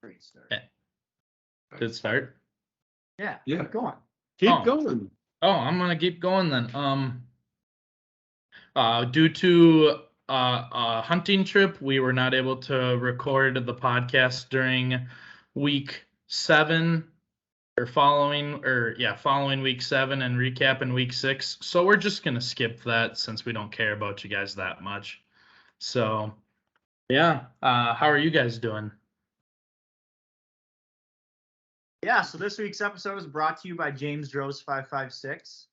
Great start. Yeah. Good start. Yeah. Yeah. Go on. Keep going. Oh, I'm gonna keep going then. Due to a hunting trip, we were not able to record the podcast during week 7 following week 7 and recapping week 6. So we're just gonna skip that since we don't care about you guys that much. So yeah, how are you guys doing? Yeah, so this week's episode is brought to you by James Droz 556.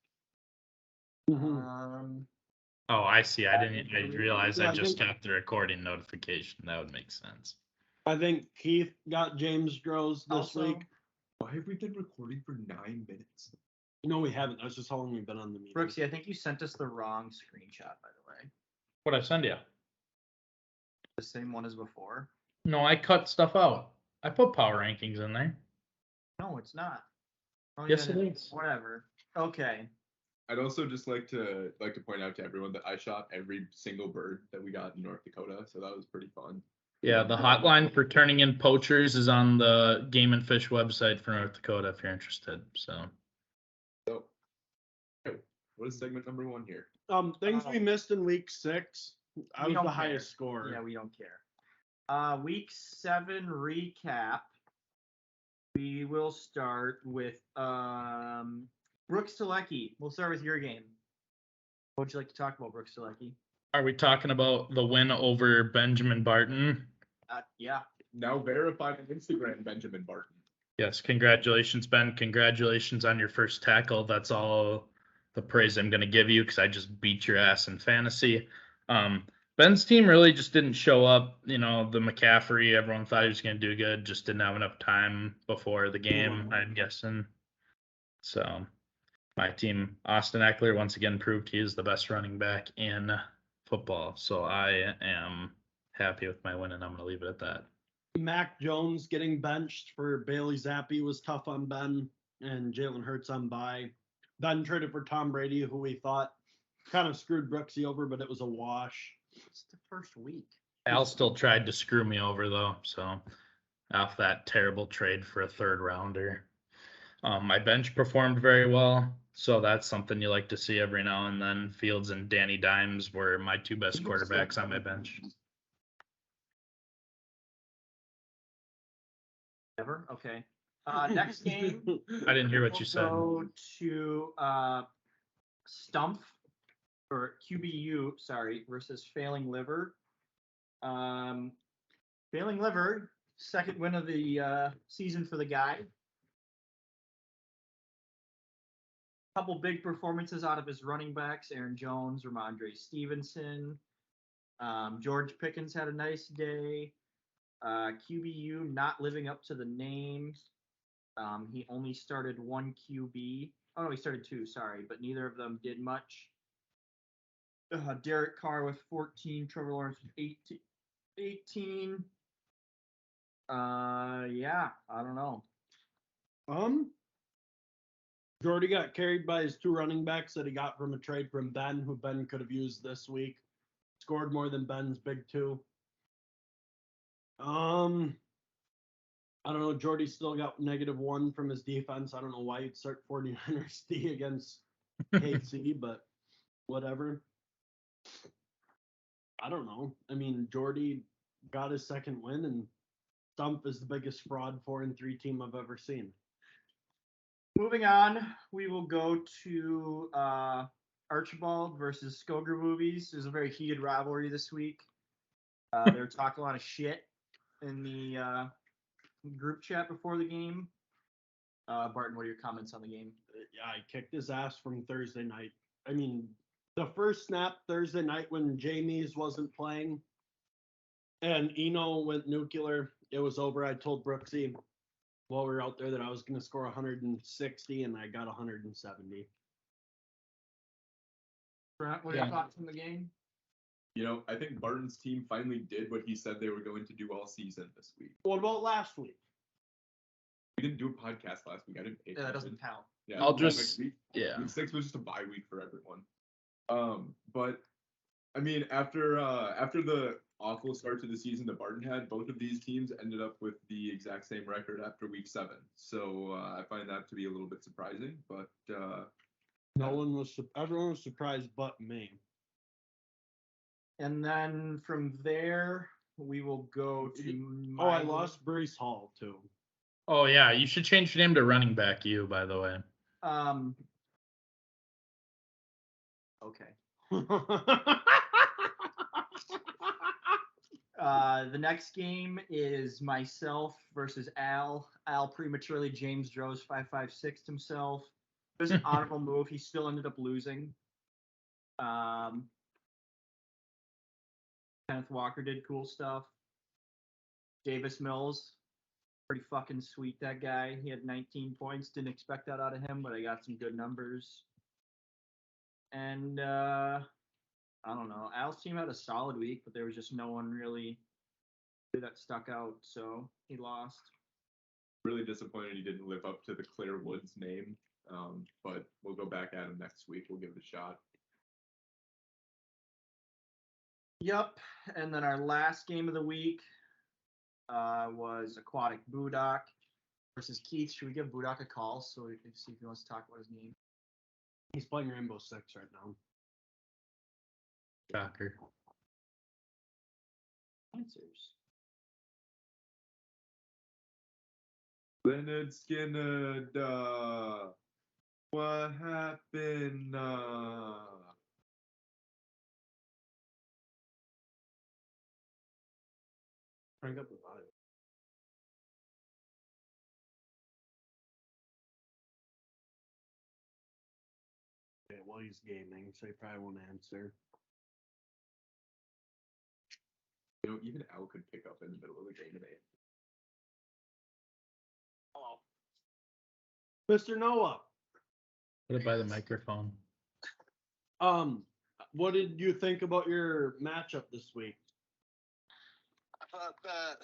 Oh, I see. I realized Yeah, I just got the recording notification. That would make sense. I think Keith got James Droz this Also- week. Why have we been recording for 9 minutes? No, we haven't. That's just how long we've been on the meeting. Brooksy, I think you sent us the wrong screenshot, by the way. What'd I send you? The same one as before. No, I cut stuff out. I put power rankings in there. No, it's not. Oh, Yes, yeah, it is. Whatever. Okay. I'd also just like to point out to everyone that I shot every single bird that we got in North Dakota, so that was pretty fun. Yeah, the hotline for turning in poachers is on the Game and Fish website for North Dakota if you're interested. So So, okay, what is segment number 1 here? Things we missed in week 6. I We was don't the care. highest score. Yeah, we don't care. Week 7 recap. We will start with Brooks Telecki. We'll start with your game. What would you like to talk about, Brooks Telecki? are we talking about the win over Benjamin Barton? Yeah. Now verified on Instagram, Benjamin Barton. Yes, congratulations, Ben. Congratulations on your first tackle. That's all the praise I'm going to give you because I just beat your ass in fantasy. Ben's team really just didn't show up. You know, the McCaffrey, everyone thought he was going to do good, just didn't have enough time before the game, I'm guessing. So my team, Austin Eckler, once again proved he is the best running back in football. So I am happy with my win, and I'm going to leave it at that. Mac Jones getting benched for Bailey Zappi was tough on Ben, and Jalen Hurts on bye. Ben traded for Tom Brady, who we thought kind of screwed Brooksy over, but it was a wash. It's the first week. Al still tried to screw me over though, so off that terrible trade for a 3rd rounder. My bench performed very well, so that's something you like to see every now and then. Fields and Danny Dimes were my 2 best quarterbacks on my bench. Ever? Okay. Next game. I didn't hear what you said. Go to Stumpf or QBU, versus Failing Liver. Failing Liver, second win of the season for the guy. Couple big performances out of his running backs: Aaron Jones, Ramondre Stevenson. George Pickens had a nice day. QBU not living up to the name. He only started 1 QB. Oh, no, he started 2, but neither of them did much. Derek Carr with 14, Trevor Lawrence with 18. Yeah, I don't know. Jordy got carried by his 2 running backs that he got from a trade from Ben, who Ben could have used this week. Scored more than Ben's big 2. I don't know. Jordy still got -1 from his defense. I don't know why you'd start 49ers D against KC, but whatever. I don't know. I mean, Jordy got his 2nd win, and Stump is the biggest fraud 4-3 team I've ever seen. Moving on, we will go to Archibald versus Skoger Movies. There's a very heated rivalry this week. They were talking a lot of shit in the group chat before the game. Barton, what are your comments on the game? Yeah, I kicked his ass from Thursday night. I mean, the first snap Thursday night when Jamies wasn't playing and Eno went nuclear, it was over. I told Brooksy while we were out there that I was going to score 160, and I got 170. Brent, what are your thoughts on the game? You know, I think Barton's team finally did what he said they were going to do all season this week. What about last week? We didn't do a podcast last week. I didn't pay Yeah, that attention. doesn't count. Yeah, I'll just- week Yeah. 6 was just a bye week for everyone. But I mean, after the awful start to the season that Barton had, both of these teams ended up with the exact same record after week 7. So I find that to be a little bit surprising, but Everyone was surprised but me. And then from there, we will go to. Oh, I lost Brees Hall too. Oh yeah, you should change your name to running back you, by the way. Okay. The next game is myself versus Al. Al prematurely James Droz 556 himself. It was an honorable move. He still ended up losing. Kenneth Walker did cool stuff. Davis Mills, pretty fucking sweet, that guy. He had 19 points. Didn't expect that out of him, but I got some good numbers. And I don't know. Al's team had a solid week, but there was just no one really that stuck out, so he lost. really disappointed he didn't live up to the Claire Woods name. But we'll go back at him next week. We'll give it a shot. Yep. And then our last game of the week was Aquatic Budak versus Keith. Should we give Budak a call so we can see if he wants to talk about his name? He's playing Rainbow Six right now. Shocker. Answers. Leonard Skinner, what happened? Crank up the volume. Okay, well, he's gaming, so he probably won't answer. You know, even Al could pick up in the middle of the game today. Hello. Mr. Noah, Put it by the microphone. what did you think about your matchup this week? I thought that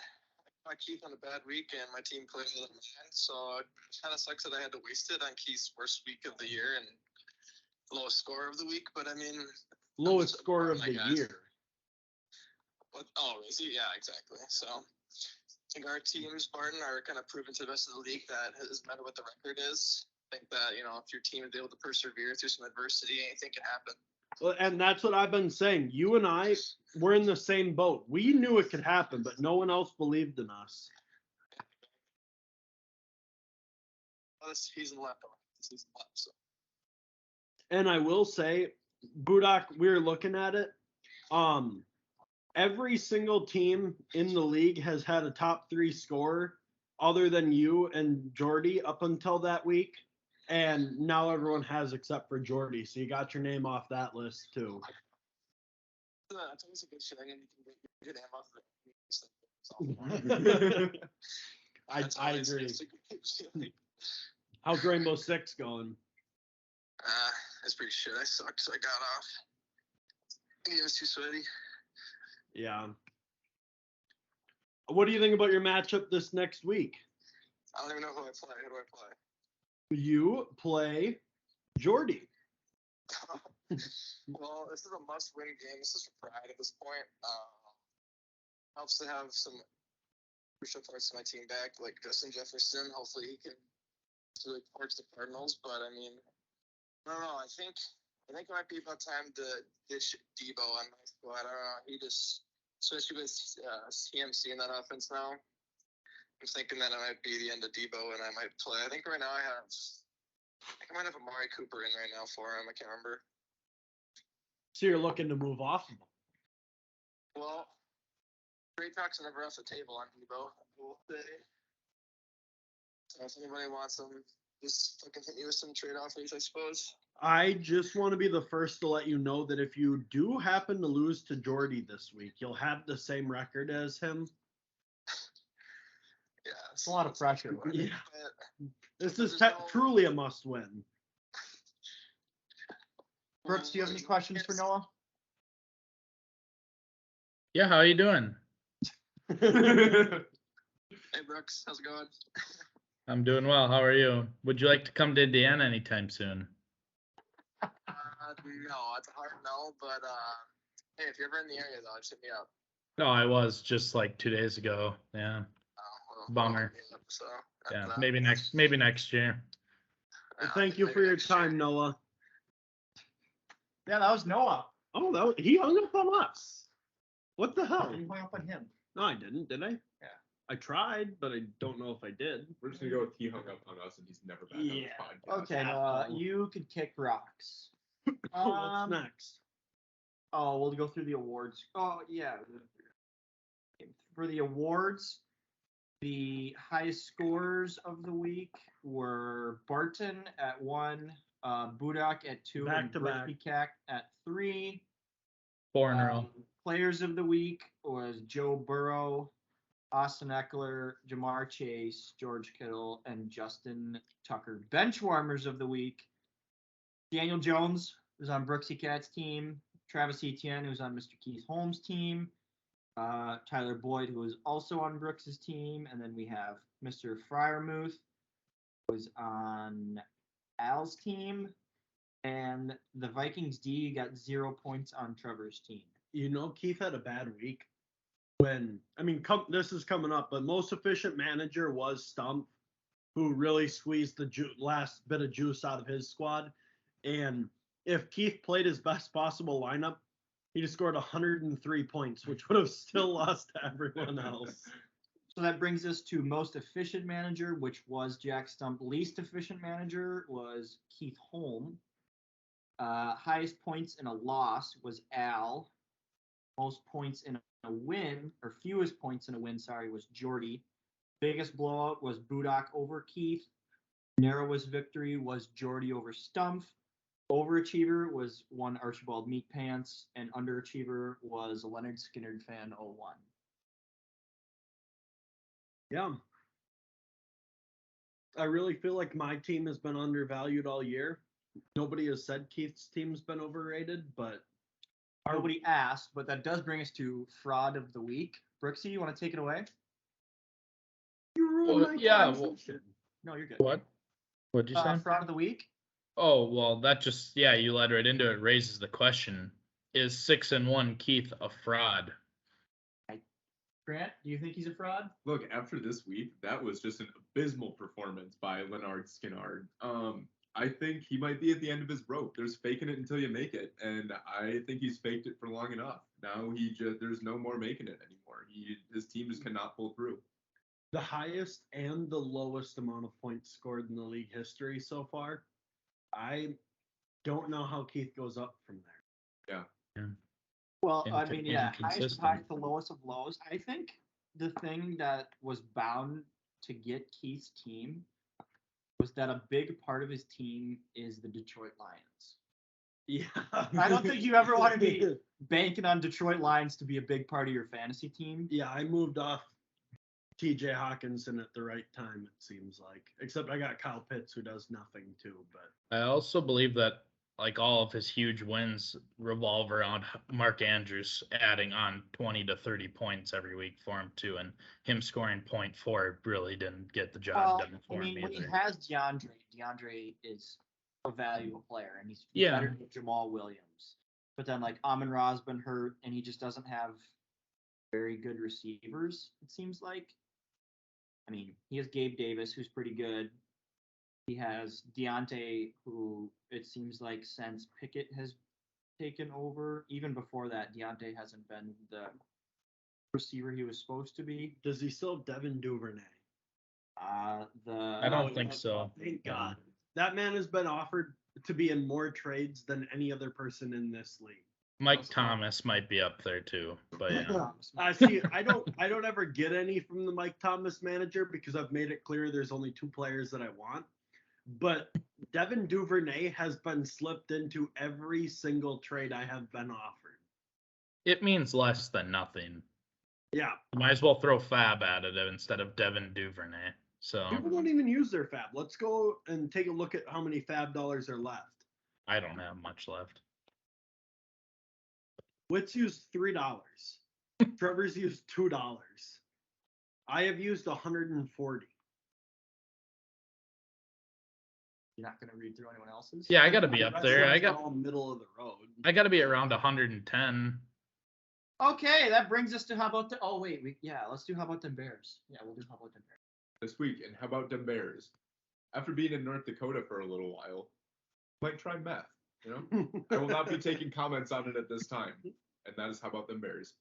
I Keith on a bad week and my team played a little mad, so it kind of sucks that I had to waste it on Keith's worst week of the year and lowest score of the week. But I mean, Lowest just score a of part the of my guys. year. Oh, is he? Yeah, exactly. So I think our teams, Barton, are kind of proven to the rest of the league that it doesn't matter what the record is. I think that, you know, if your team is able to persevere through some adversity, anything can happen. Well, and that's what I've been saying. You and I, we're in the same boat. We knew it could happen, but no one else believed in us. Well, this season left. This season left. So And I will say, Budak, we're looking at it. Every single team in the league has had a top 3 scorer other than you and Jordy up until that week. And now everyone has except for Jordy. So you got your name off that list too. that's always a good shit. I mean, you can get him off the I agree. How's Rainbow Six going? It's pretty shit. I sucked, so I got off. He was too sweaty. Yeah. What do you think about your matchup this next week? I don't even know who I play. Who do I play? You play Jordy. Well, this is a must-win game. This is for pride at this point. Helps to have some crucial parts of my team back, like Justin Jefferson. Hopefully he can really torch the Cardinals. But I mean, I don't know. I think it might be about time to ditch Debo on my squad. I don't know. He just, especially with CMC in that offense now, I'm thinking that it might be the end of Debo and I might play. I think right now I might have Amari Cooper in right now for him. I can't remember. So you're looking to move off of him. Well, trade talks are never off the table on Debo. We'll say. So if anybody wants them, just fucking hit me with some trade offers, I suppose. I just want to be the first to let you know that if you do happen to lose to Jordy this week, you'll have the same record as him. Yeah, It's a lot of pressure. Yeah. This is There's truly a must-win. Brooks, do you have any questions for Noah? Yeah, how you doing? Hey Brooks, how's it going? I'm doing well. How are you? Would you like to come to Indiana anytime soon? No, it's a hard no, but hey, if you're ever in the area though, just hit me up. No, I was just like 2 days ago. Yeah. Well, Bummer. So Yeah. uh, Maybe next year. Thank you for your time, Noah. Yeah, that was Noah. Oh, he hung up on us. What the hell? You hung up on him. No, I didn't, did I? Yeah. I tried, but I don't know if I did. We're just gonna go with he hung up on us and he's never back on this podcast. Okay, Noah, you could kick rocks. What's next? Oh, we'll go through the awards. Oh, yeah. For the awards, the highest scorers of the week were Barton at 1, Budak at 2, Back and to back. Brickby at 3. 4 in a row. Players of the week was Joe Burrow, Austin Eckler, Jamar Chase, George Kittle, and Justin Tucker. Bench warmers of the week, Daniel Jones was on Brooksy Cat's team, Travis Etienne, who was on Mr. Keith Holmes' team, Tyler Boyd, who was also on Brooks's team, and then we have Mr. Fryermuth, who was on Al's team, and the Vikings D got 0 points on Trevor's team. You know, Keith had a bad week. This is coming up, but most efficient manager was Stump, who really squeezed the last bit of juice out of his squad. And if Keith played his best possible lineup, he'd have scored 103 points, which would have still lost to everyone else. So that brings us to most efficient manager, which was Jack Stump. Least efficient manager was Keith Holm. Highest points in a loss was Al. Most points in a win, or fewest points in a win, was Jordy. Biggest blowout was Budak over Keith. Narrowest victory was Jordy over Stump. Overachiever was one Archibald Meat Pants, and underachiever was Leonard Skinnerd Fan 01. Yeah. I really feel like my team has been undervalued all year. Nobody has said Keith's team's been overrated, but nobody asked, but that does bring us to fraud of the week. Brooksy, you want to take it away? you ruined my transition. No, you're good. What? What'd you say? Fraud of the week. Oh, well, that just, you led right into it. Raises the question: is 6-1 Keith a fraud? Grant, do you think he's a fraud? Look, after this week, that was just an abysmal performance by Leonard Skinnard. I think he might be at the end of his rope. There's faking it until you make it, and I think he's faked it for long enough. Now there's no more making it anymore. His team just cannot pull through. The highest and the lowest amount of points scored in the league history so far. I don't know how Keith goes up from there. Yeah. Well, highest Inconsistent. highs to lowest of lows. I think the thing that was bound to get Keith's team was that a big part of his team is the Detroit Lions. Yeah. I don't think you ever want to be banking on Detroit Lions to be a big part of your fantasy team. Yeah, I moved off TJ Hawkinson at the right time, it seems like. Except I got Kyle Pitts, who does nothing too. But I also believe that all of his huge wins revolve around Mark Andrews adding on 20 to 30 points every week for him too, and him scoring 0.4 really didn't get the job done for him when he either. has DeAndre is a valuable player, and he's Yeah. better than Jamal Williams. But then Amon-Ra's been hurt, and he just doesn't have very good receivers, it seems like. I mean, he has Gabe Davis, who's pretty good. He has Deontay, who it seems like since Pickett has taken over, even before that, Deontay hasn't been the receiver he was supposed to be. does he still have Devin Duvernay? I don't think so. Thank God. That man has been offered to be in more trades than any other person in this league. Mike Thomas might be up there too, but yeah. I see. I don't ever get any from the Mike Thomas manager because I've made it clear there's only 2 players that I want. But Devin Duvernay has been slipped into every single trade I have been offered. It means less than nothing. Yeah. You might as well throw Fab at it instead of Devin Duvernay. So People don't even use their Fab. Let's go and take a look at how many Fab dollars are left. I don't have much left. Witz used $3. Trevor's used $2. I have used 140. You're not going to read through anyone else's? Yeah, I got to be The up rest there. of I us are got all middle of the road. I got to be around 110. Okay, that brings us to how about the? Oh wait, let's do how about them Bears? Yeah, we'll do how about them Bears. This week. And how about them Bears? After being in North Dakota for a little while, might try meth. You know, I will not be taking comments on it at this time. And that is how about them Bears?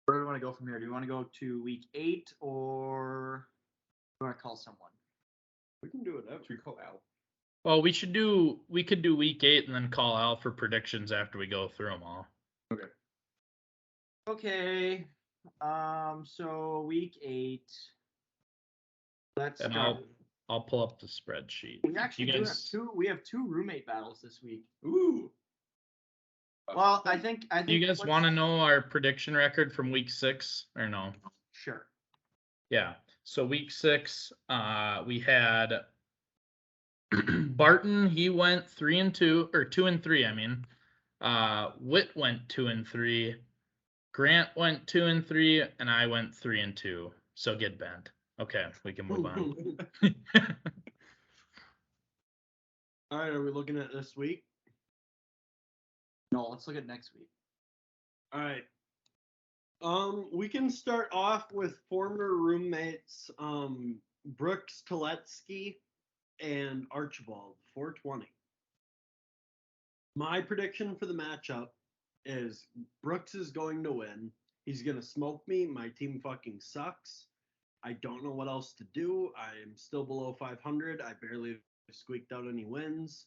Where do we want to go from here? Do we want to go to week 8 or do we want to call someone? We can do whatever. Should we call Al? Well, we could do week 8 and then call Al for predictions after we go through them all. Okay. So week 8. Let's And start. I'll pull up the spreadsheet. We actually You do guys- have two. We have 2 roommate battles this week. Ooh. Well, I think. Do you guys let's- want to know our prediction record from week 6 or no? Sure. Yeah. So week 6, we had Barton. He went 3-2 or 2-3. I mean, Witt went 2-3. Grant went 2-3, and I went 3-2. So get bent. Okay, we can move on. All right, are we looking at this week? No, let's look at next week. All right. We can start off with former roommates, Brooks Tuletsky and Archibald, 420. My prediction for the matchup is Brooks is going to win. He's going to smoke me. My team fucking sucks. I don't know what else to do. I'm still below 500. I barely squeaked out any wins.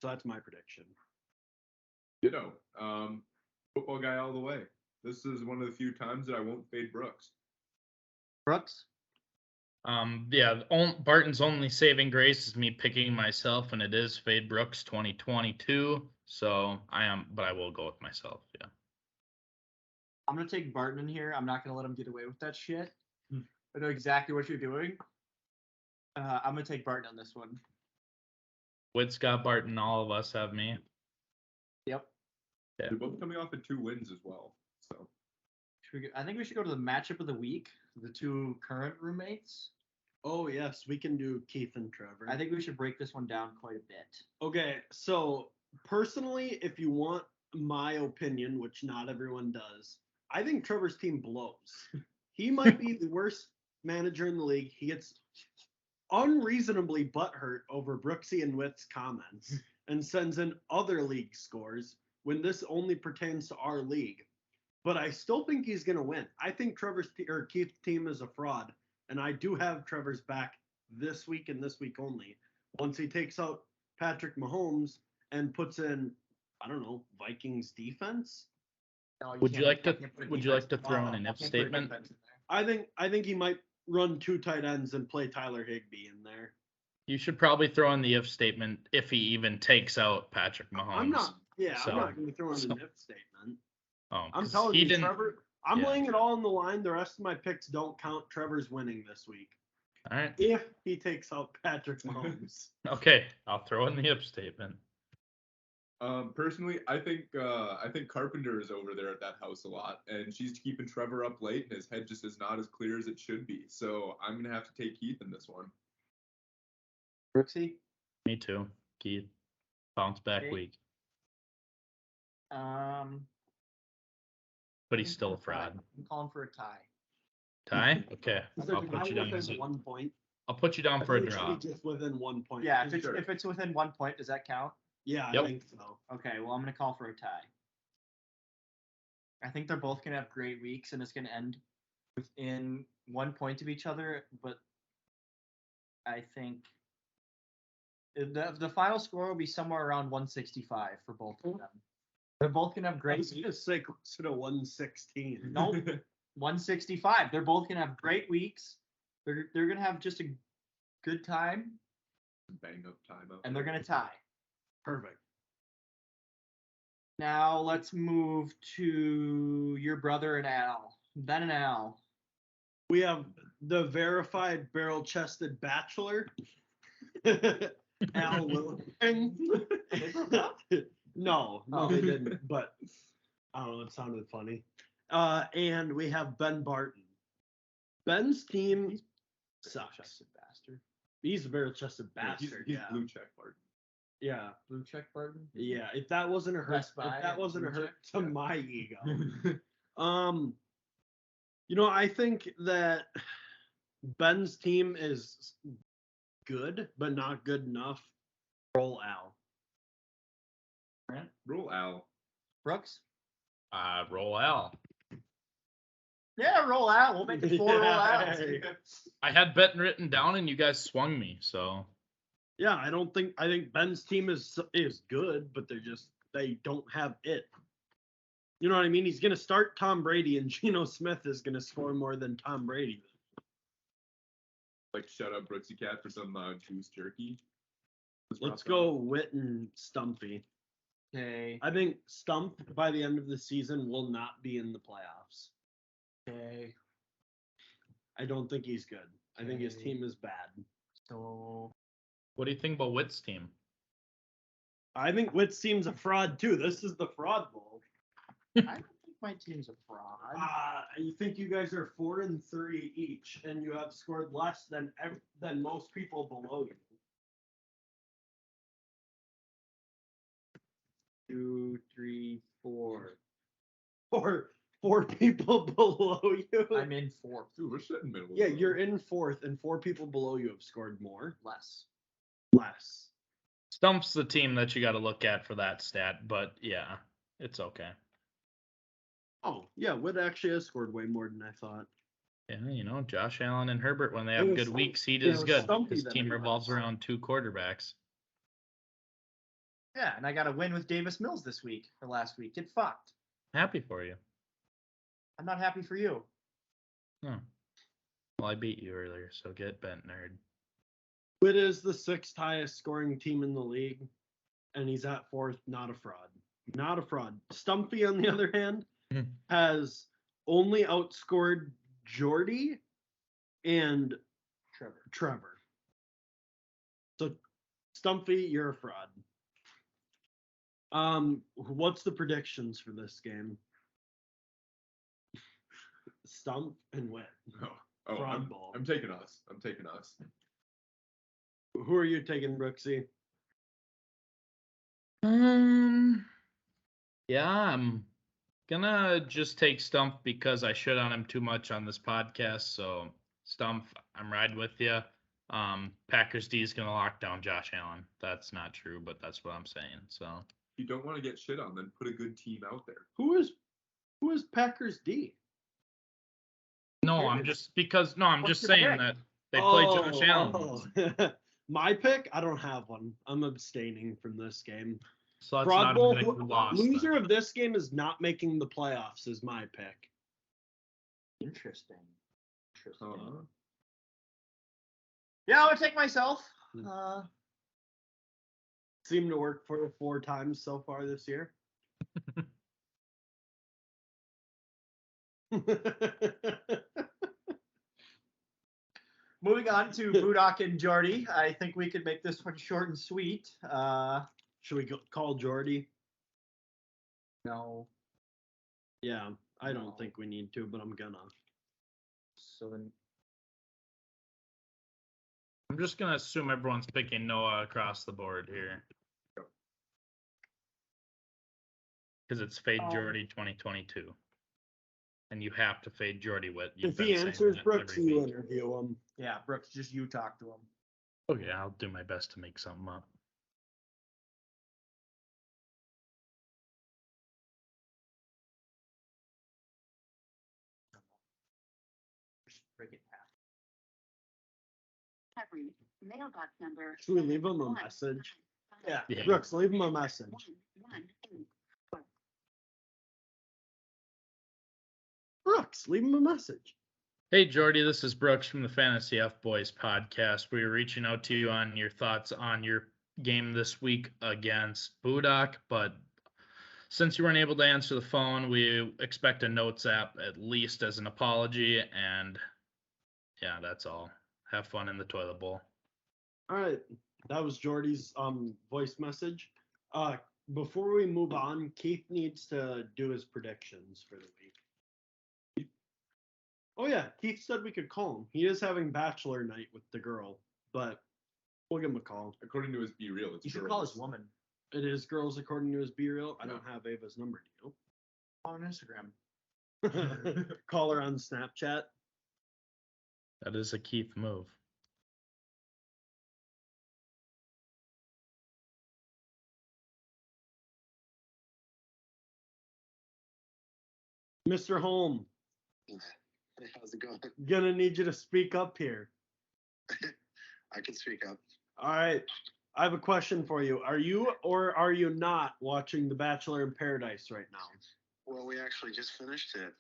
So that's my prediction. Ditto. Football guy all the way. This is one of the few times that I won't fade Brooks. Brooks? Yeah, Barton's only saving grace is me picking myself, and it is Fade Brooks 2022. So but I will go with myself. Yeah. I'm gonna take Barton in here. I'm not gonna let him get away with that shit. I know exactly what you're doing. I'm gonna take Barton on this one. Witt's got Barton. All of us have me. Yep. Yeah. They're both coming off of 2 wins as well. So I think we should go to the matchup of the week. The 2 current roommates. Oh, yes, we can do Keith and Trevor. I think we should break this one down quite a bit. Okay, so personally, if you want my opinion, which not everyone does, I think Trevor's team blows. He might be the worst manager in the league. He gets unreasonably butthurt over Brooksy and Witt's comments and sends in other league scores when this only pertains to our league. But I still think he's going to win. I think Keith's team is a fraud, and I do have Trevor's back this week and this week only. Once he takes out Patrick Mahomes and puts in, I don't know, Vikings defense. No, Would you like to can't put a Would you like to defense- throw in an you if can't put a statement? defense in there. I think he might run 2 tight ends and play Tyler Higbee in there. You should probably throw in the if statement if he even takes out Patrick Mahomes. I'm not going to throw in so- an if statement. Oh, I'm 'cause telling he you, didn't. Trevor, I'm yeah. laying it all on the line. The rest of my picks don't count. Trevor's winning this week. All right. If he takes out Patrick Mahomes. Okay, I'll throw in the if statement. Personally, I think Carpenter is over there at that house a lot, and she's keeping Trevor up late, and his head just is not as clear as it should be. So I'm gonna have to take Keith in this one. Brooksy? Me too. Keith. Bounce back Okay. week. I'm But he's still a calling for fraud. I'm calling for a tie. Tie? Okay. So I'll put you down as within a, 1 point. I'll put you down for a It should draw. be just within 1 point. Yeah, if Sure. it's within 1 point, does that count? Yeah, Yep. I think so. Okay, well I'm gonna call for a tie. I think they're both gonna have great weeks, and it's gonna end within 1 point of each other. But I think the final score will be somewhere around 165 for both of them. They're both gonna have I great was going to say closer to 116. Nope. 165. They're both gonna have great weeks. They're gonna have just a good time, Bang up time up. and they're gonna tie. Perfect. Now let's move to your brother and Al. Ben and Al. We have the verified barrel-chested bachelor, Al Wilson. No, they didn't. But I don't know. It sounded funny. And we have Ben Barton. Ben's team sucks. Bastard. He's a bare-chested Yeah, bastard. he's Yeah. blue check Barton. Yeah. Blue check Barton. Yeah. If that wasn't a hurt, Best Buy if that and wasn't a blue hurt check? to Yeah. my ego. I think that Ben's team is good, but not good enough. Roll Al. Roll Al. Brooks. Roll Al. Yeah, roll out. We'll make it 4 roll outs. Yay. I had Benton written down and you guys swung me, so Yeah, I think Ben's team is good, but they don't have it. You know what I mean? He's gonna start Tom Brady, and Geno Smith is gonna score more than Tom Brady. Like, shut up, Brooksy Cat, for some goose jerky. Let's go Witt and Stumpy. Okay. I think Stump by the end of the season will not be in the playoffs. Okay. I don't think he's good. I think his Okay. team is bad. So what do you think about Witt's team? I think Witt's team's a fraud too. This is the fraud bowl. I don't think my team's a fraud. You think you guys are 4-3 each, and you have scored less than most people below you. 2, 3, 4. Four people below you. I'm in 4th. Dude, we're sitting middle. Yeah, you're in 4th, and 4 people below you have scored more. Less. Less. Stump's the team that you got to look at for that stat, but yeah, it's okay. Oh, yeah, Witt actually has scored way more than I thought. Yeah, Josh Allen and Herbert, when they It have was good Stump- weeks, he it does was good. Stumpy His that team I revolves liked. around 2 quarterbacks. Yeah, and I got a win with Davis Mills this week or last week. Get fucked. Happy for you. I'm not happy for you. Oh. Well, I beat you earlier, so get bent, nerd. Witt is the 6th highest scoring team in the league, and he's at 4th. Not a fraud. Not a fraud. Stumpy, on the other hand, has only outscored Jordy and Trevor. So, Stumpy, you're a fraud. What's the predictions for this game? Stump and Witt. Oh, Fraud ball. I'm taking us. I'm taking us. Who are you taking, Brooksy? Yeah, I'm gonna just take Stump because I shit on him too much on this podcast. So Stump, I'm riding with you. Packers D is gonna lock down Josh Allen. That's not true, but that's what I'm saying. So If you don't want to get shit on, then put a good team out there. Who is Packers D? no, I'm just saying that they play Josh Allen. Oh. My pick? I don't have one. I'm abstaining from this game. So that's Fraud not Bowl, a big loss. loser then. of this game is not making the playoffs, is my pick. Interesting. Uh-huh. Yeah, I would take myself. Seemed to work for 4 times so far this year. Moving on to Budak and Jordy. I think we could make this one short and sweet. Should we call Jordy? No. Yeah, I don't No. think we need to, but I'm gonna. So then, I'm just gonna assume everyone's picking Noah across the board here. Because it's Fade Jordy 2022. And you have to fade Jordy Witt. You've If he been saying answers that Brooks, every you week. interview him. yeah, Brooks, just you talk to him. Okay, I'll do my best to make something up. Just break it half. Every mailbox number. Should we leave him a message? Yeah. Yeah. Brooks, leave him a message. 118. Brooks, leave him a message. Hey, Jordy, this is Brooks from the Fantasy F Boys podcast. We were reaching out to you on your thoughts on your game this week against Budak, but since you weren't able to answer the phone, we expect a notes app at least as an apology, and yeah, that's all. Have fun in the toilet bowl. All right, that was Jordy's voice message. Before we move on, Keith needs to do his predictions for the week. Oh yeah, Keith said we could call him. He is having bachelor night with the girl, but We'll give him a call. According to his Be Real, it's You should girls. call his woman It is girls according to his Be Real. I Yeah. don't have Ava's number, do on Instagram. you? Call her on Snapchat. That is a Keith move. Mr. Holm, Hey, how's it going? gonna need you to speak up here. I can speak up. All right. I have a question for you. Are you or are you not watching The Bachelor in Paradise right now? Well, we actually just finished it.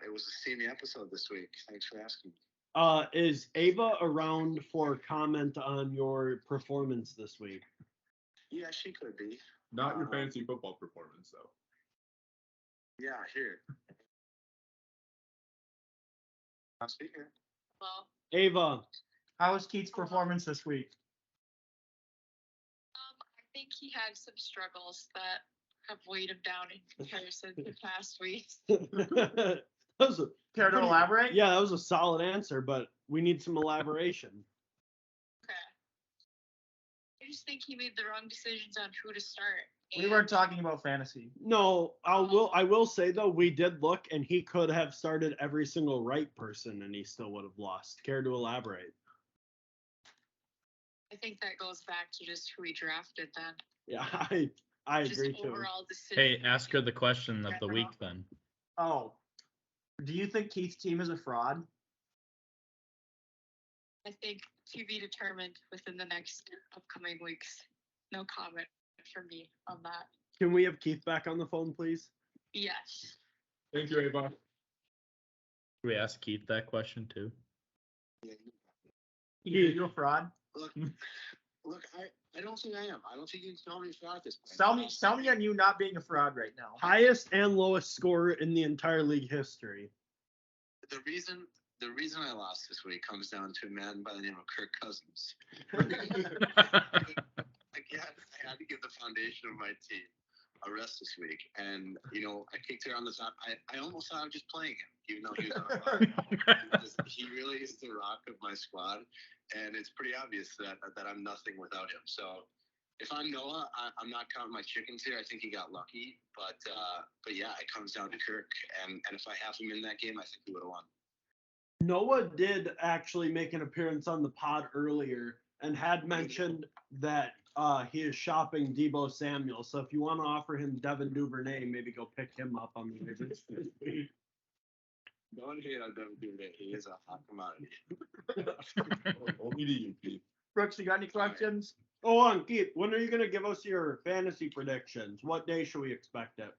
It was a steamy episode this week. Thanks for asking. Is Ava around for comment on your performance this week? Yeah, she could be. Not your fantasy football performance, though. Yeah, here. I'm speaking. Well, Ava, How was Keith's performance this week? I think he had some struggles that have weighed him down in comparison to past weeks. that was a, Care to pretty- elaborate? yeah, that was a solid answer, but we need some elaboration. Okay. I just think he made the wrong decisions on who to start. We weren't talking about fantasy. No, I will say though, we did look and he could have started every single right person and he still would have lost. Care to elaborate? I think that goes back to just who he drafted then. Yeah, I Just agree too. overall decision. Hey, ask her the question of the week then. Oh, do you think Keith's team is a fraud? I think to be determined within the next upcoming weeks. No comment for me on that. Can we have Keith back on the phone, please? Yes. Thank you, Ava. Should we ask Keith that question too? Yeah, Keith, are you a fraud? look, I don't think I am. I don't think you can tell me fraud at this point. Sell me on you not being a fraud right now. Highest and lowest scorer in the entire league history. The reason I lost this week comes down to a man by the name of Kirk Cousins. Again, I had to give the foundation of my team a rest this week, and I kicked it on the top. I almost thought of just playing him, even though he was on the rock. Because he really is the rock of my squad, and it's pretty obvious that I'm nothing without him. So if I'm Noah, I'm not counting my chickens here. I think he got lucky, but yeah, it comes down to Kirk, and if I have him in that game, I think he would have won. Noah did actually make an appearance on the pod earlier and had mentioned that he is shopping Debo Samuel. So if you want to offer him Devin Duvernay, maybe go pick him up on the waivers this week. Don't hate on Devin Duvernay. He is a hot commodity. Only to you, Pete. Brooks, you got any questions? Oh, on Keith, when are you going to give us your fantasy predictions? What day should we expect it?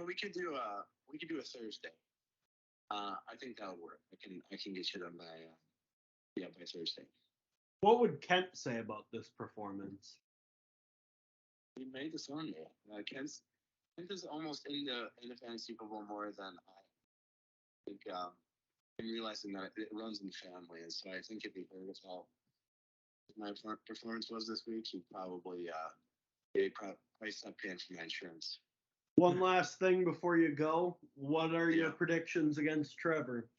We could do a Thursday. I think that'll work. I can get you them by Thursday. What would Kent say about this performance? We made this on there. Kent is almost in the fantasy football more than I think. I'm realizing that it runs in the family, and so I think if he heard us all, my performance was this week, he'd probably stop paying for my insurance. One last thing before you go. What are your Yeah. predictions against Trevor?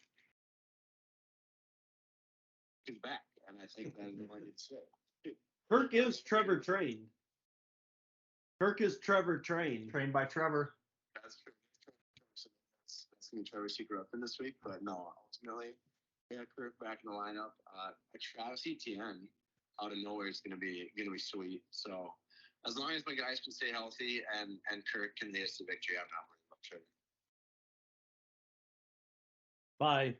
He's back, and I think that's what I did say. Kirk is Trevor trained. Kirk is Trevor trained. Trained by Trevor. That's true. That's going to be Trevor's secret up in this week, but no, ultimately, we got Kirk back in the lineup. Travis Etienne out of nowhere is going to be sweet. So as long as my guys can stay healthy and Kirk can lead us to victory, I'm not worried about Trevor. Bye.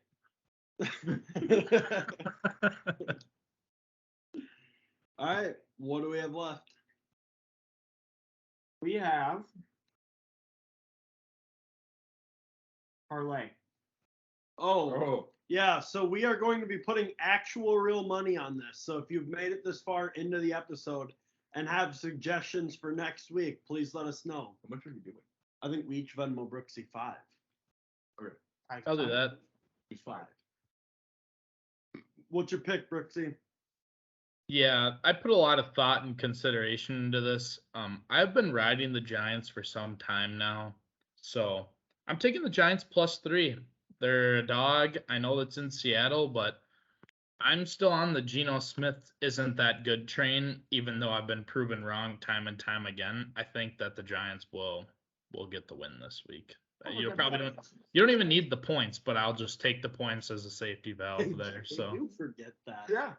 All right. What do we have left? We have parlay. Oh, yeah. So we are going to be putting actual real money on this. So if you've made it this far into the episode and have suggestions for next week, please let us know. How much are you doing? I think we each Venmo Brooksy 5. I'll do that. He's 5. What's your pick, Brooksy? Yeah, I put a lot of thought and consideration into this. I've been riding the Giants for some time now, so I'm taking the Giants +3. They're a dog. I know that's in Seattle, but I'm still on the Geno Smith isn't that good train, even though I've been proven wrong time and time again. I think that the Giants will get the win this week. You don't even need the points, but I'll just take the points as a safety valve there. So You forget that. Yeah.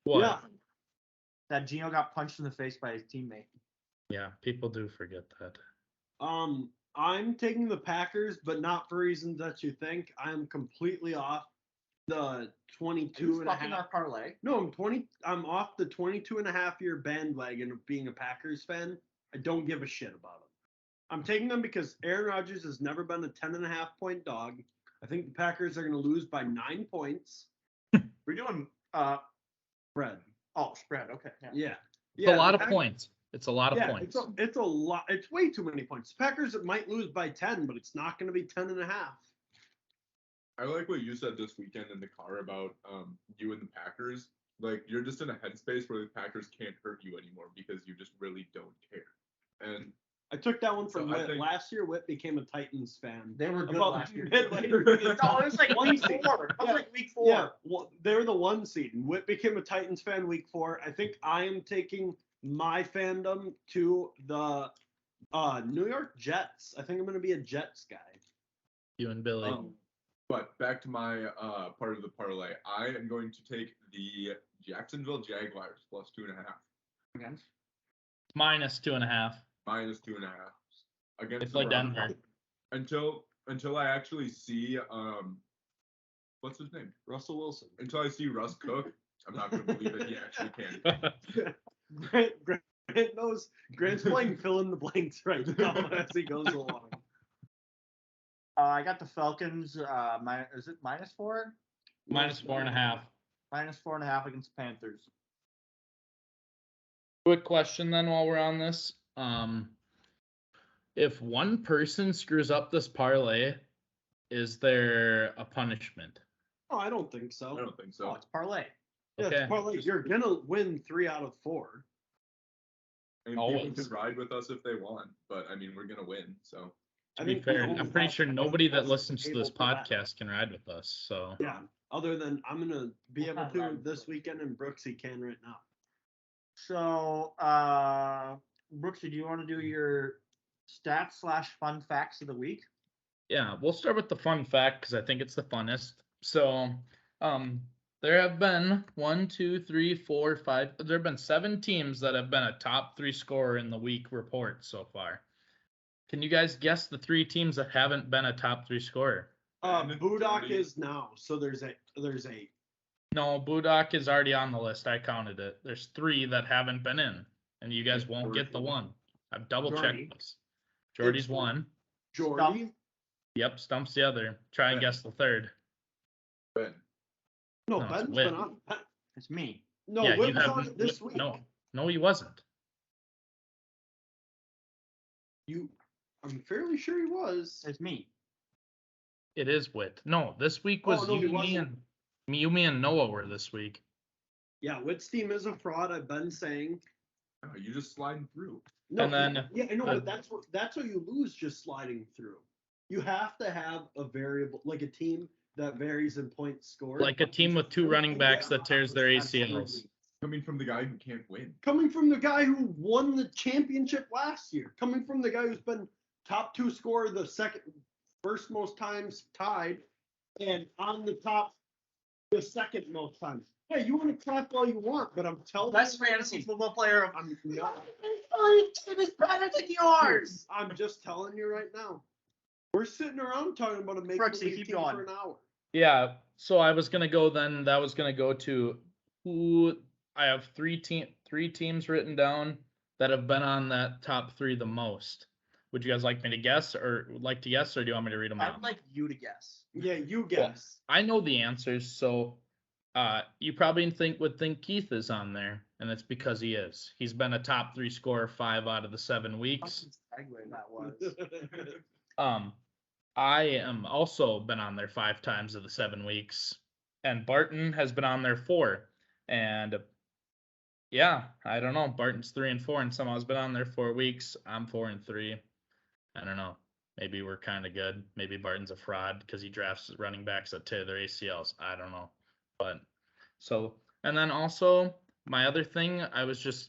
what? Yeah. That Gino got punched in the face by his teammate. Yeah, people do forget that. I'm taking the Packers, but not for reasons that you think. I'm completely off the 22 and a Fucking our half. parlay. No, I'm off the 22 and a half year bandwagon of being a Packers fan. I don't give a shit about them. I'm taking them because Aaron Rodgers has never been a 10.5 point dog. I think the Packers are going to lose by 9 points. We're doing Spread. spread. Okay. Yeah. It's a lot the of Pack- points. It's a lot of Yeah, points. it's a lot. It's way too many points. Packers might lose by 10, but it's not going to be 10 and a half. I like what you said this weekend in the car about you and the Packers. Like, you're just in a headspace where the Packers can't hurt you anymore because you just really don't care. And I took that one from So I Whit. think- Last year, Whit became a Titans fan. They were good About last year. midway No, through it was like One week seed. 4. It was Yeah. like week 4. Yeah, well, they were the 1 seed. And Whit became a Titans fan week 4. I think I am taking my fandom to the New York Jets. I think I'm going to be a Jets guy. You and Billy. but back to my part of the parlay. I am going to take the Jacksonville Jaguars plus 2.5, Against. Minus 2.5. minus 2.5 They against play the Denver. Broncos. Until I actually see what's his name? Russell Wilson. Until I see Russ cook, I'm not going to believe that he actually can. Grant knows. Grant's playing fill in the blanks right now as he goes along. I got the Falcons. Is it -4? Minus 4.5. -4.5 against the Panthers. Quick question then while we're on this. If one person screws up this parlay, is there a punishment? Oh, I don't think I so. don't think Oh, so. it's parlay. Yeah, Okay. it's probably, you're gonna win 3 out of 4. I mean, people Always. can ride with us if they want, but I mean, we're going to win. So To I be think fair, we I'm pretty have sure one nobody that person listens to this able to bet. podcast can ride with us. So Yeah. Other than I'm gonna be We'll able have to that. this weekend, and Brooksy can right now. So, Brooksy, do you want to do your stats/fun facts of the week? yeah, we'll start with the fun fact because I think it's the funnest. So, there have been 1, 2, 3, 4, 5. There have been 7 teams that have been a top 3 scorer in the week report so far. Can you guys guess the 3 teams that haven't been a top 3 scorer? Budak Jordy. is now, so there's 8. No, Budak is already on the list. I counted it. There's 3 that haven't been in, and you guys won't get the one. I've double Jordy. checked this. Jordy's It's- one. Jordy. Yep, Stump's the other. Try and Yeah. guess the third. Ben, No, No, it's Ben's Whit. been on. It's me. No, Yeah, Whit you was have on it this week. No, he wasn't. I'm fairly sure he was. It's me. It is Wit. No, this week Oh, was no, he you, me, wasn't. me and Noah were this week. Yeah, Whit's team is a fraud. I've been saying. oh, you just sliding through. No, And then yeah, I know, the- but that's how you lose, just sliding through. You have to have a variable, like a team that varies in points scored. Like a team with 2 running backs that tears their ACLs. Absolutely. Coming from the guy who can't win. Coming from the guy who won the championship last year. Coming from the guy who's been top 2 scorer first most times tied, and on the second most times. Hey, you want to clap all you want, but I'm telling Best you, fantasy football player of. I'm not. Team is better than yours. I'm just telling you right now. We're sitting around talking about a make Brooksy, believe keep team going. for an hour. Yeah, so I was gonna go then. That was gonna go to who I have 3 teams written down that have been on that top 3 the most. Would you guys like me to guess, or do you want me to read them I out? would like you to guess. Yeah, you guess. I know the answers, so you probably would think Keith is on there, and it's because he is. He's been a top 3 scorer 5 out of the 7 weeks. Fucking segue that was. I am also been on there 5 times of the 7 weeks, and Barton has been on there 4. And yeah, I don't know. Barton's 3 and 4, and somehow has been on there 4 weeks. I'm 4 and 3. I don't know. Maybe we're kind of good. Maybe Barton's a fraud because he drafts running backs that tear their ACLs. I don't know. But So, and then also my other thing,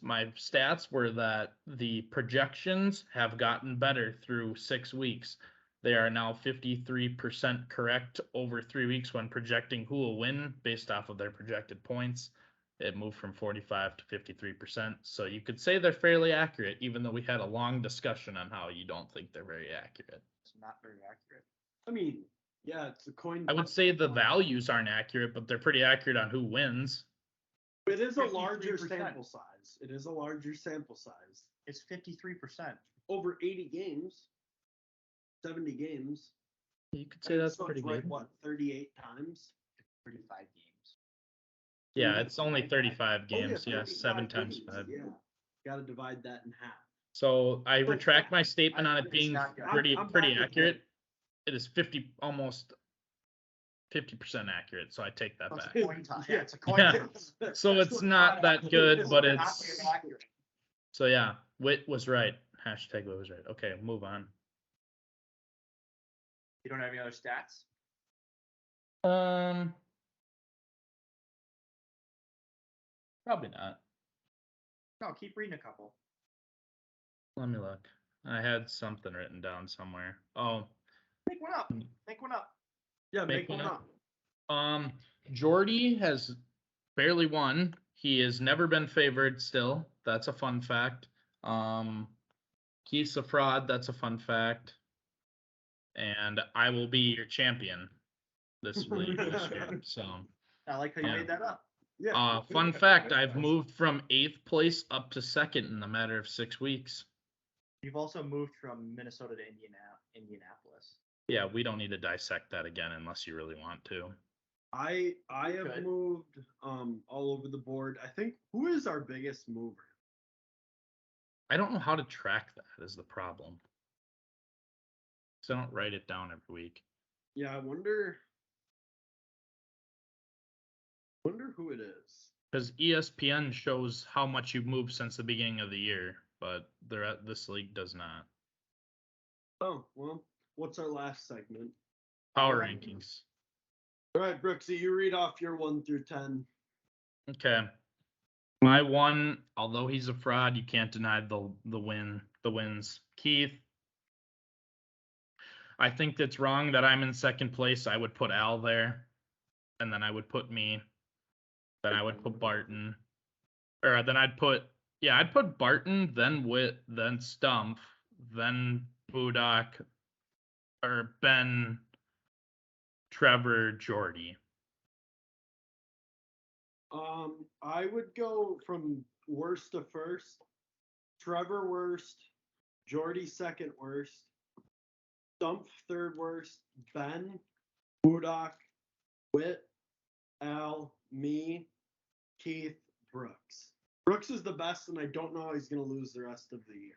my stats were that the projections have gotten better through 6 weeks. They are now 53% correct over 3 weeks when projecting who will win based off of their projected points. It moved from 45 to 53%. So you could say they're fairly accurate, even though we had a long discussion on how you don't think they're very accurate. It's not very accurate. I mean, yeah, it's a coin. I would say the values aren't accurate, but they're pretty accurate on who wins. It is a larger 53%. sample size. It is a larger sample size. It's 53%. Over 80 games, 70 games. You could say that's So pretty it's right, good. what, 38 times? 35 games. Yeah, it's only 35 Oh, yeah, games. Yeah, 7 35 times games, 5. Yeah, gotta divide that in half. So I retract my statement on it It's being not good. pretty I'm pretty back with accurate. It is almost 50% accurate. So I take that It's back. a coin toss. Yeah, it's a coin Yeah. toss. So it's not that good, but Not it's very accurate. so yeah. Wit was right. Hashtag Wit was right. Okay, move on. You don't have any other stats? Probably not. No, keep reading a couple. Let me look. I had something written down somewhere. Oh, Make one up. Make one up. Yeah, Make make one one up. Jordy has barely won. He has never been favored still. That's a fun fact. Keith's a fraud. That's a fun fact. And I will be your champion this league this year. So, I like how you Yeah. made that up. Yeah. fun fact: I've moved from 8th place up to 2nd in a matter of 6 weeks. You've also moved from Minnesota to Indianapolis. Yeah, we don't need to dissect that again unless you really want to. I have Good. moved all over the board. I think who is our biggest mover? I don't know how to track that is the problem. So I don't write it down every week. Yeah, I wonder who it is. Because ESPN shows how much you've moved since the beginning of the year, but this league does not. Oh, well, what's our last segment? Power rankings. All right, Brooksy, you read off your 1 through 10. Okay. My one, although he's a fraud, you can't deny the wins. Keith. I think that's wrong that I'm in 2nd place. I would put Al there. And then I would put me. Then I would put Barton. Or then I'd put Barton, then Witt, then Stumpf, then Budak, or Ben, Trevor, Jordy. I would go from worst to first. Trevor worst, Jordy 2nd worst, Stumpf 3rd worst, Ben, Budak, Witt, Al, me, Keith, Brooks. Brooks is the best, and I don't know how he's going to lose the rest of the year,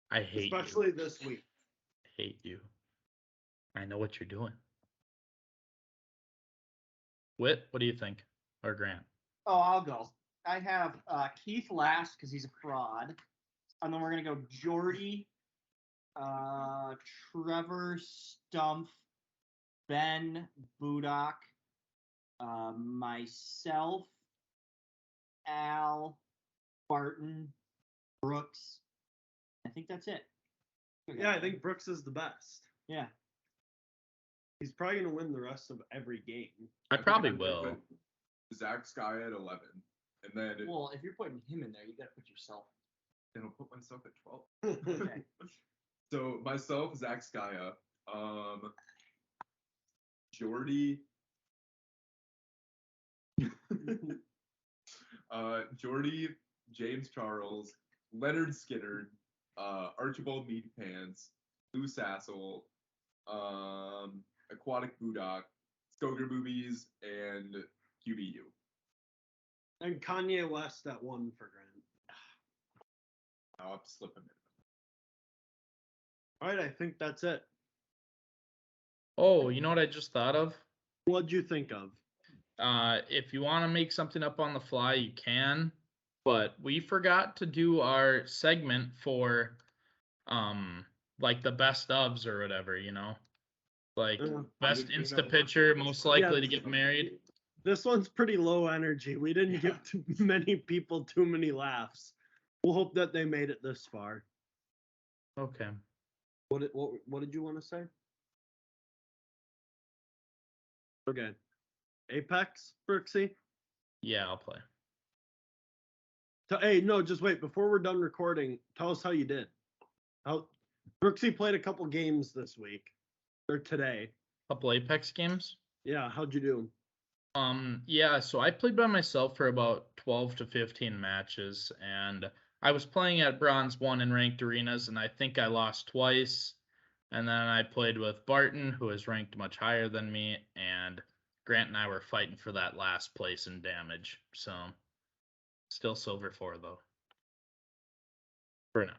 I hate especially you. this week. I hate you. I know what you're doing. Witt, what do you think? Or Grant? Oh, I'll go. I have Keith last because he's a fraud. And then we're going to go Jordy, Trevor, Stumpf, Ben, Budak, myself, Al, Barton, Brooks. I think that's it. Yeah, I think Brooks is the best. Yeah. He's probably going to win the rest of every game. I think probably I'm gonna will. put Zach Sky at 11, and then Well, if you're putting him in there, you got to put yourself. then I'll put myself at 12. Okay. So myself, Zach Skya, Jordy, Jordy, James Charles, Leonard Skinner, Archibald Meatpants, Lou Sassel, Aquatic Budak, Stoker Movies, and QBU. And Kanye West at 1 for Grant. I'll have to slip him in. All right, I think that's it. Oh, you know what I just thought of? What'd you think of? If you want to make something up on the fly, you can. But we forgot to do our segment for, like the best ofs or whatever, you know, like Yeah. best Insta picture, most likely to get married. This one's pretty low energy. We didn't give too many people too many laughs. We'll hope that they made it this far. Okay. What did you want to say? Okay. Apex, Brooksy? Yeah, I'll play. Hey, no, just wait. Before we're done recording, tell us how you did. Brooksy played a couple games this week. Or today. Couple Apex games. Yeah, how'd you do? Yeah, so I played by myself for about 12 to 15 matches, and I was playing at Bronze 1 in ranked arenas, and I think I lost twice. And then I played with Barton, who is ranked much higher than me, and Grant and I were fighting for that last place in damage. So, still silver 4, though. For now.